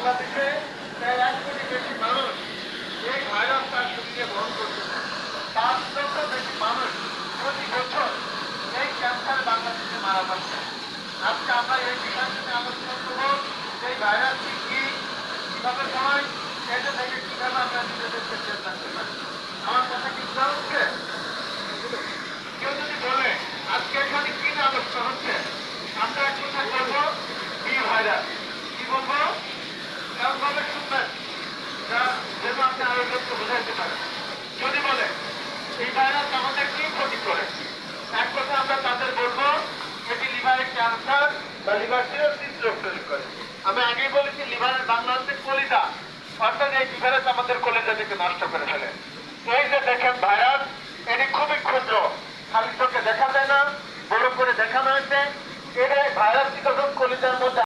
বাংলাদেশে প্রায় 1 কোটি বেশি মানুষ এই ভাইরাস তার শরীরে বহন করতেছে। 5 লক্ষ বেশি মানুষ প্রতি বছর এই ক্যান্সারে বাংলাদেশে মারা যাচ্ছে। আজকে আমরা এই বিষয়টি নিয়ে আলোচনা করব, এই ভাইরাসটি কি, কিভাবে হয়, এটা থেকে কিভাবে আমরা নিজেদেরকে সেফ রাখতে পারি। আমার কথা কি বুঝা হচ্ছে? কেউ যদি বলে আজকে এখানে কি নিয়ে আলোচনা হচ্ছে, আমরা এক কথা বলবো বি ভাইরাস। কি বলবো? এমন ভাবে শুনবেন যেন আপনি আয়োজনকে বোঝাইতে পারেন। যদি বলে এই ভাইরাস আমাদের কি ক্ষতি করে, এক কথা আমরা তাদের বলবো এটি লিভারের ক্যান্সার বা লিভার সিরোসিস রোগ তৈরি করে। আমি আগেই বলেছি লিভারের বাংলা হচ্ছে কলিজা, অর্থাৎ এই ভাইরাস আমাদের কলিজাটিকে নষ্ট করে ফেলে। এই যে দেখেন ভাইরাস, এটি খুবই ক্ষুদ্র, খালি চোখে দেখা যায় না, বড় করে দেখানো হয়েছে। এটা ভাইরাসটি যখন কলিজার মধ্যে